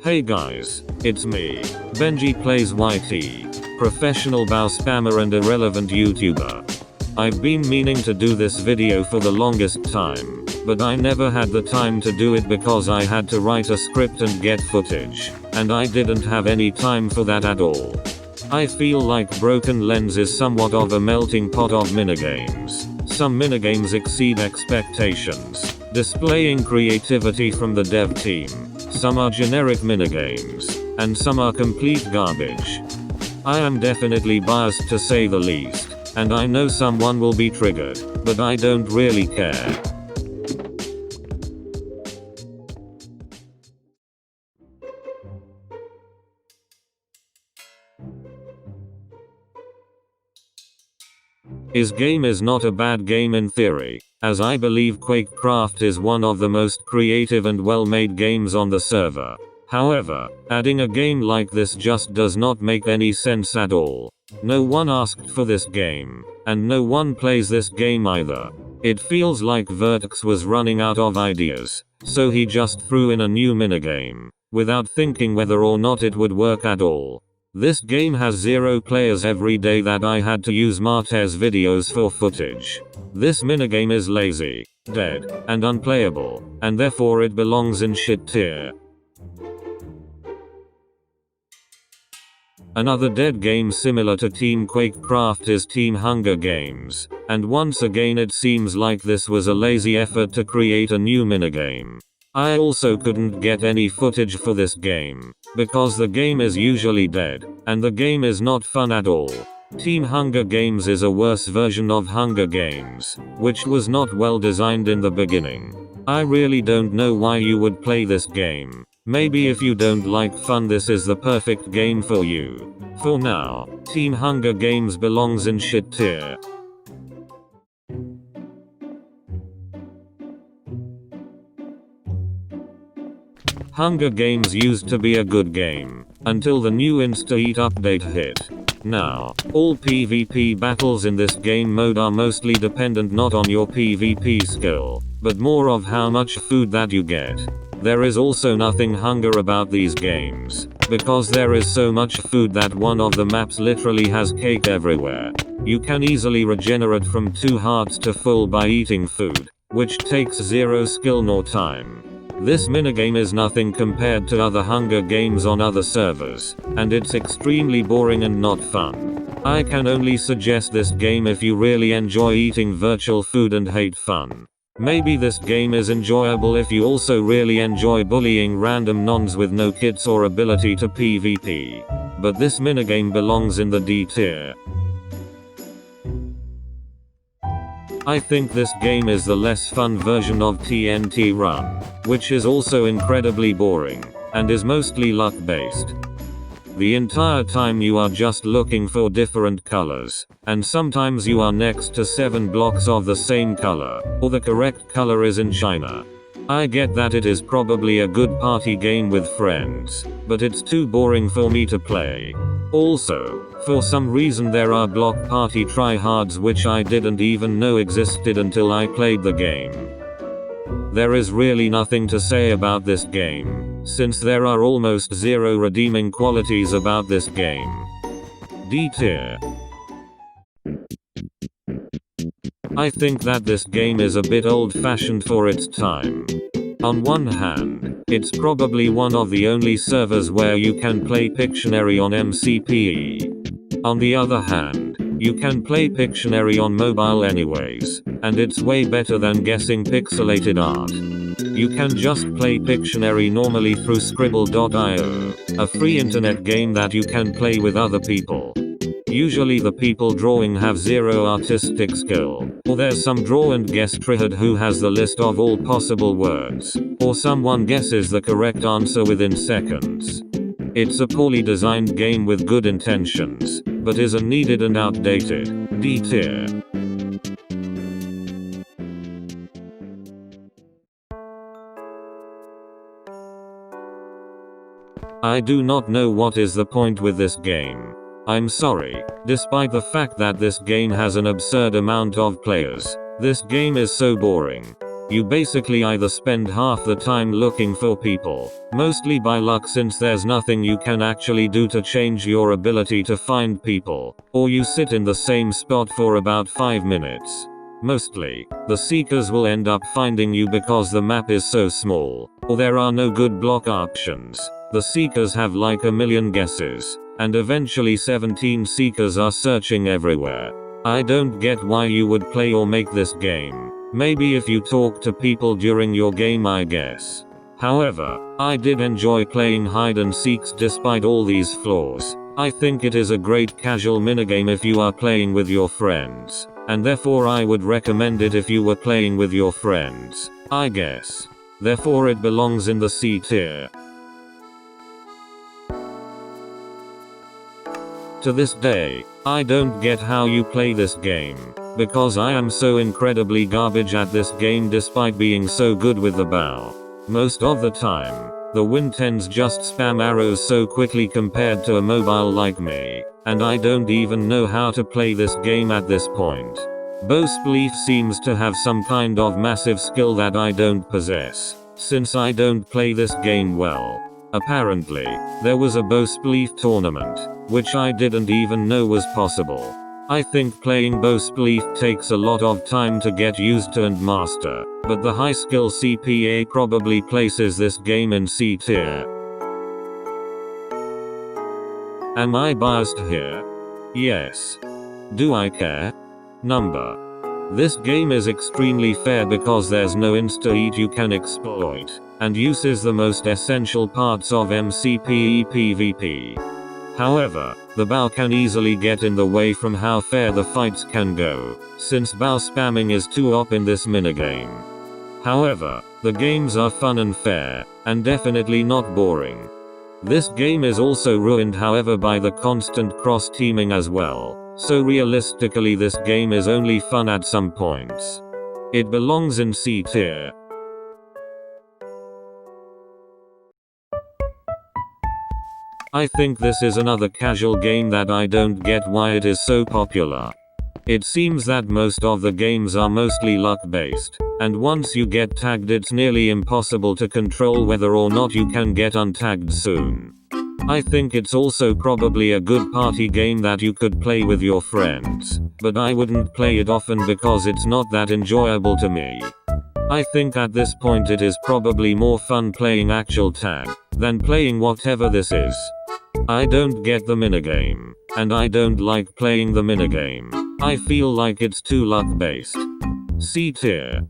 Hey guys, it's me, Benjiplayzyt, professional bow spammer and irrelevant YouTuber. I've been meaning to do this video for the longest time, but I never had the time to do it because I had to write a script and get footage, and I didn't have any time for that at all. I feel like BrokenLens is somewhat of a melting pot of minigames. Some minigames exceed expectations, displaying creativity from the dev team. Some are generic minigames, and some are complete garbage. I am definitely biased to say the least, and I know someone will be triggered, but I don't really care. His game is not a bad game in theory, as I believe QuakeCraft is one of the most creative and well-made games on the server. However, adding a game like this just does not make any sense at all. No one asked for this game, and no one plays this game either. It feels like Vertex was running out of ideas, so he just threw in a new minigame, without thinking whether or not it would work at all. This game has 0 players every day that I had to use Martez videos for footage. This minigame is lazy, dead, and unplayable, and therefore it belongs in shit tier. Another dead game similar to Team QuakeCraft is Team Hunger Games, and once again it seems like this was a lazy effort to create a new minigame. I also couldn't get any footage for this game, because the game is usually dead, and the game is not fun at all. Team Hunger Games is a worse version of Hunger Games, which was not well designed in the beginning. I really don't know why you would play this game. Maybe if you don't like fun, this is the perfect game for you. For now, Team Hunger Games belongs in shit tier. Hunger Games used to be a good game, until the new Insta-Eat update hit. Now, all PvP battles in this game mode are mostly dependent not on your PvP skill, but more of how much food that you get. There is also nothing hunger about these games, because there is so much food that one of the maps literally has cake everywhere. You can easily regenerate from 2 hearts to full by eating food, which takes 0 skill nor time. This minigame is nothing compared to other Hunger Games on other servers, and it's extremely boring and not fun. I can only suggest this game if you really enjoy eating virtual food and hate fun. Maybe this game is enjoyable if you also really enjoy bullying random nons with no kits or ability to PvP. But this minigame belongs in the D tier. I think this game is the less fun version of TNT Run, which is also incredibly boring, and is mostly luck based. The entire time you are just looking for different colors, and sometimes you are next to 7 blocks of the same color, or the correct color is in China. I get that it is probably a good party game with friends, but it's too boring for me to play. Also, for some reason there are BlockParty tryhards which I didn't even know existed until I played the game. There is really nothing to say about this game, since there are almost 0 redeeming qualities about this game. D tier. I think that this game is a bit old-fashioned for its time. On one hand, it's probably one of the only servers where you can play Pictionary on MCPE. On the other hand, you can play Pictionary on mobile anyways, and it's way better than guessing pixelated art. You can just play Pictionary normally through Scribble.io, a free internet game that you can play with other people. Usually the people drawing have 0 artistic skill, or there's some draw and guess trihard who has the list of all possible words, or someone guesses the correct answer within seconds. It's a poorly designed game with good intentions, but is unneeded and outdated. D tier. I do not know what is the point with this game. I'm sorry, despite the fact that this game has an absurd amount of players, this game is so boring. You basically either spend half the time looking for people, mostly by luck since there's nothing you can actually do to change your ability to find people, or you sit in the same spot for about 5 minutes. Mostly, the seekers will end up finding you because the map is so small, or there are no good block options. The seekers have like a million guesses, and eventually 17 seekers are searching everywhere. I don't get why you would play or make this game. Maybe if you talk to people during your game, I guess. However, I did enjoy playing hide and seeks despite all these flaws. I think it is a great casual minigame if you are playing with your friends, and therefore I would recommend it if you were playing with your friends, I guess. Therefore it belongs in the C tier. To this day, I don't get how you play this game, because I am so incredibly garbage at this game despite being so good with the bow. Most of the time, the Wintens just spam arrows so quickly compared to a mobile like me, and I don't even know how to play this game at this point. BowSpleef seems to have some kind of massive skill that I don't possess, since I don't play this game well. Apparently, there was a BowSpleef tournament, which I didn't even know was possible. I think playing BowSpleef takes a lot of time to get used to and master, but the high skill CPA probably places this game in C tier. Am I biased here? Yes. Do I care? Number. This game is extremely fair because there's no insta-eat you can exploit, and uses the most essential parts of MCPE PvP. However, the bow can easily get in the way from how fair the fights can go, since bow spamming is too OP in this minigame. However, the games are fun and fair, and definitely not boring. This game is also ruined however by the constant cross-teaming as well, so realistically this game is only fun at some points. It belongs in C tier. I think this is another casual game that I don't get why it is so popular. It seems that most of the games are mostly luck based, and once you get tagged it's nearly impossible to control whether or not you can get untagged soon. I think it's also probably a good party game that you could play with your friends, but I wouldn't play it often because it's not that enjoyable to me. I think at this point it is probably more fun playing actual tag than playing whatever this is. I don't get the minigame, and I don't like playing the minigame. I feel like it's too luck based. C tier.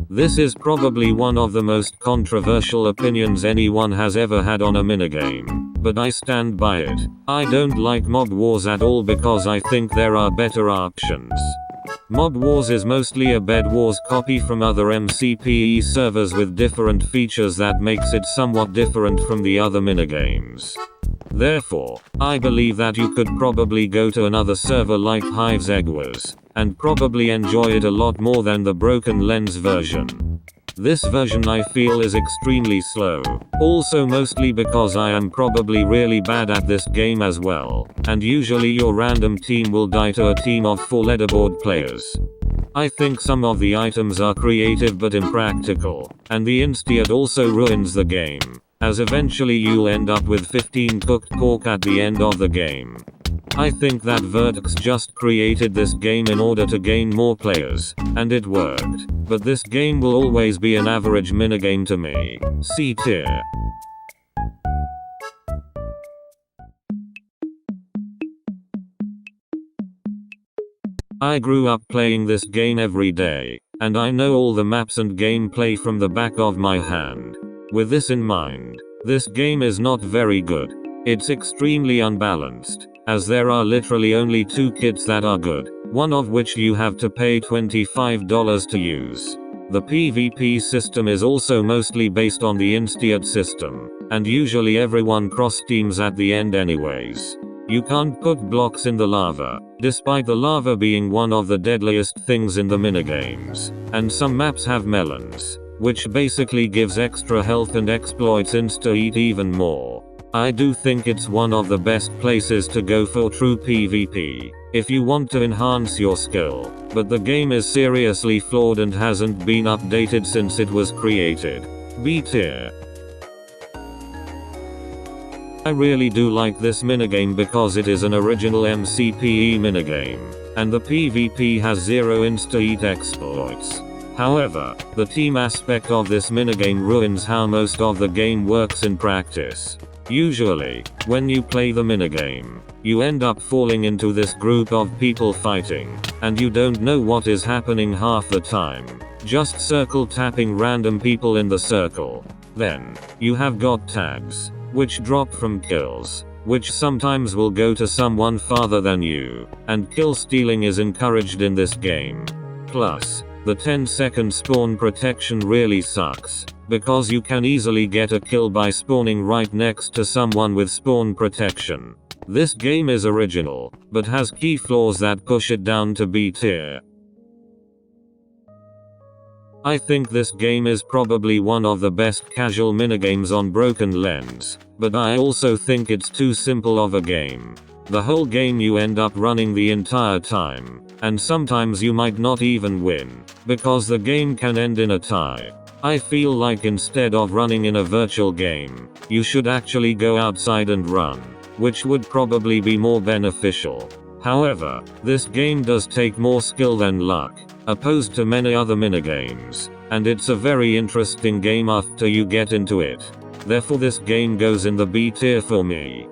This is probably one of the most controversial opinions anyone has ever had on a minigame, but I stand by it. I don't like MobWars at all because I think there are better options. MobWars is mostly a Bed Wars copy from other MCPE servers with different features that makes it somewhat different from the other minigames. Therefore, I believe that you could probably go to another server like Hive's Skywars, and probably enjoy it a lot more than the BrokenLens version. This version I feel is extremely slow, also mostly because I am probably really bad at this game as well, and usually your random team will die to a team of 4 leaderboard players. I think some of the items are creative but impractical, and the insta-eat also ruins the game, as eventually you'll end up with 15 cooked pork at the end of the game. I think that Vertex just created this game in order to gain more players, and it worked, but this game will always be an average minigame to me. C tier. I grew up playing this game every day, and I know all the maps and gameplay from the back of my hand. With this in mind, this game is not very good. It's extremely unbalanced, as there are literally only 2 kits that are good, one of which you have to pay $25 to use. The PvP system is also mostly based on the insta-eat system, and usually everyone cross-teams at the end anyways. You can't put blocks in the lava, despite the lava being one of the deadliest things in the minigames, and some maps have melons, which basically gives extra health and exploits insta-eat even more. I do think it's one of the best places to go for true PvP, if you want to enhance your skill, but the game is seriously flawed and hasn't been updated since it was created. B tier. I really do like this minigame because it is an original MCPE minigame, and the PvP has zero insta-eat exploits. However, the team aspect of this minigame ruins how most of the game works in practice. Usually, when you play the minigame, you end up falling into this group of people fighting, and you don't know what is happening half the time, just circle tapping random people in the circle. Then, you have got tags, which drop from kills, which sometimes will go to someone farther than you, and kill stealing is encouraged in this game. Plus, the 10-second spawn protection really sucks, because you can easily get a kill by spawning right next to someone with spawn protection. This game is original, but has key flaws that push it down to B tier. I think this game is probably one of the best casual minigames on BrokenLens, but I also think it's too simple of a game. The whole game you end up running the entire time, and sometimes you might not even win, because the game can end in a tie. I feel like instead of running in a virtual game, you should actually go outside and run, which would probably be more beneficial. However, this game does take more skill than luck, opposed to many other minigames, and it's a very interesting game after you get into it. Therefore this game goes in the B tier for me.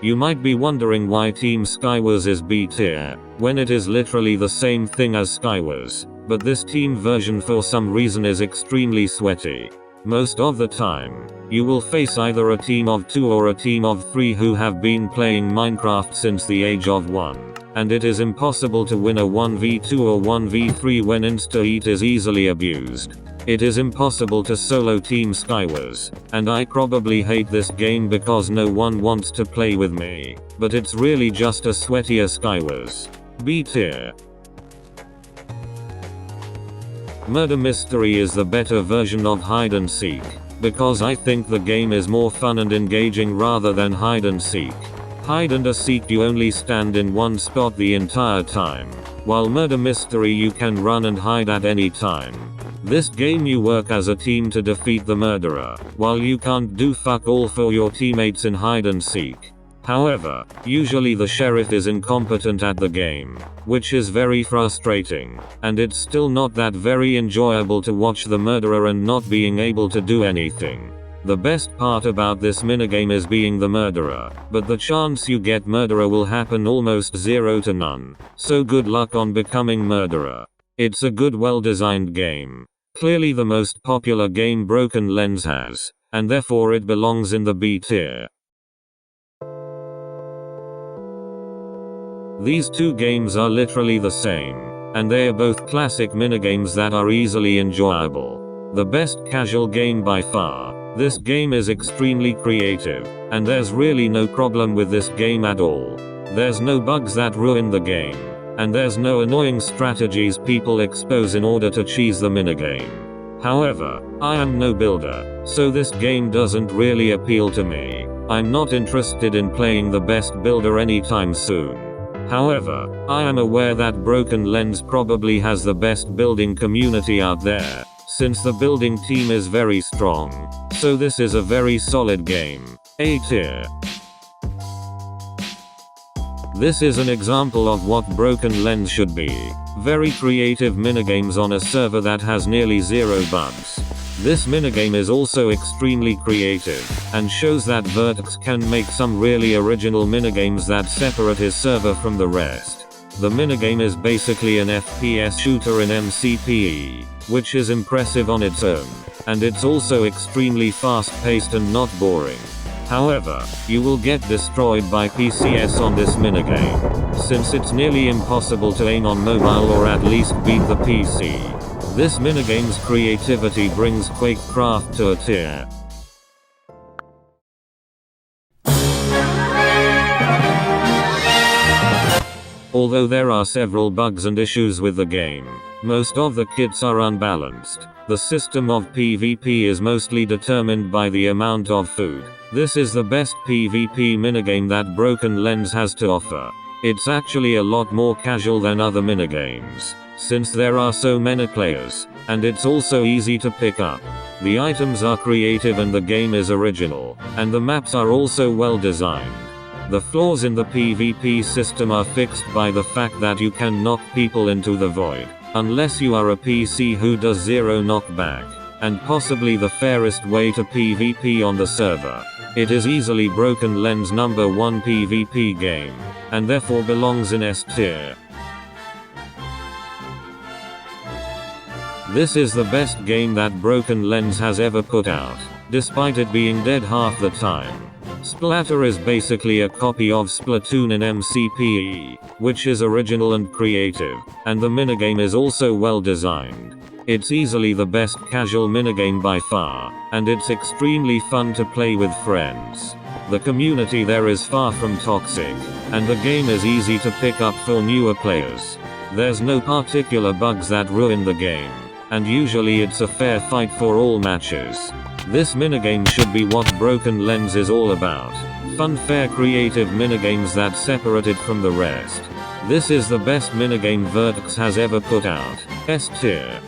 You might be wondering why Team Skywars is B tier, when it is literally the same thing as Skywars, but this team version for some reason is extremely sweaty. Most of the time, you will face either a team of 2 or a team of 3 who have been playing Minecraft since the age of 1, and it is impossible to win a 1v2 or 1v3 when insta-eat is easily abused. It is impossible to solo Team Skywars, and I probably hate this game because no one wants to play with me, but it's really just a sweatier Skywars. B tier. Murder Mystery is the better version of hide and seek, because I think the game is more fun and engaging rather than hide and seek. Hide and seek you only stand in one spot the entire time, while Murder Mystery you can run and hide at any time. This game you work as a team to defeat the murderer, while you can't do fuck all for your teammates in hide and seek. However, usually the sheriff is incompetent at the game, which is very frustrating, and it's still not that very enjoyable to watch the murderer and not being able to do anything. The best part about this minigame is being the murderer, but the chance you get murderer will happen almost 0 to none, so good luck on becoming murderer. It's a good well-designed game. Clearly the most popular game BrokenLens has, and therefore it belongs in the B tier. These two games are literally the same, and they are both classic minigames that are easily enjoyable. The best casual game by far. This game is extremely creative, and there's really no problem with this game at all. There's no bugs that ruin the game, and there's no annoying strategies people expose in order to cheese the minigame. However, I am no builder, so this game doesn't really appeal to me. I'm not interested in playing the best builder anytime soon. However, I am aware that BrokenLens probably has the best building community out there, since the building team is very strong. So this is a very solid game. A tier. This is an example of what BrokenLens should be. Very creative minigames on a server that has nearly 0 bugs. This minigame is also extremely creative, and shows that Vertex can make some really original minigames that separate his server from the rest. The minigame is basically an FPS shooter in MCPE, which is impressive on its own, and it's also extremely fast-paced and not boring. However, you will get destroyed by PCS on this minigame, since it's nearly impossible to aim on mobile or at least beat the PC. This minigame's creativity brings QuakeCraft to a tier. Although there are several bugs and issues with the game, Most of the kits are unbalanced. The system of PvP is mostly determined by the amount of food. This is the best PvP minigame that BrokenLens has to offer. It's actually a lot more casual than other minigames, since there are so many players, and it's also easy to pick up. The items are creative and the game is original, and the maps are also well designed. The flaws in the PvP system are fixed by the fact that you can knock people into the void, unless you are a PC who does zero knockback, and possibly the fairest way to PvP on the server. It is easily BrokenLens' #1 PvP game, and therefore belongs in S tier. This is the best game that BrokenLens has ever put out, despite it being dead half the time. Splatter is basically a copy of Splatoon in MCPE, which is original and creative, and the minigame is also well designed. It's easily the best casual minigame by far, and it's extremely fun to play with friends. The community there is far from toxic, and the game is easy to pick up for newer players. There's no particular bugs that ruin the game, and usually it's a fair fight for all matches. This minigame should be what BrokenLens is all about. Fun, fair, creative minigames that separate it from the rest. This is the best minigame Vertex has ever put out. S tier.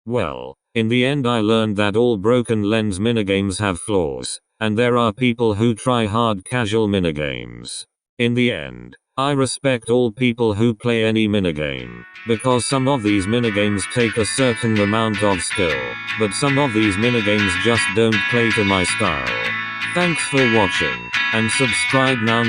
Well, in the end I learned that all BrokenLens minigames have flaws, and there are people who try hard casual minigames. In the end, I respect all people who play any minigame, because some of these minigames take a certain amount of skill, but some of these minigames just don't play to my style. Thanks for watching, and subscribe now.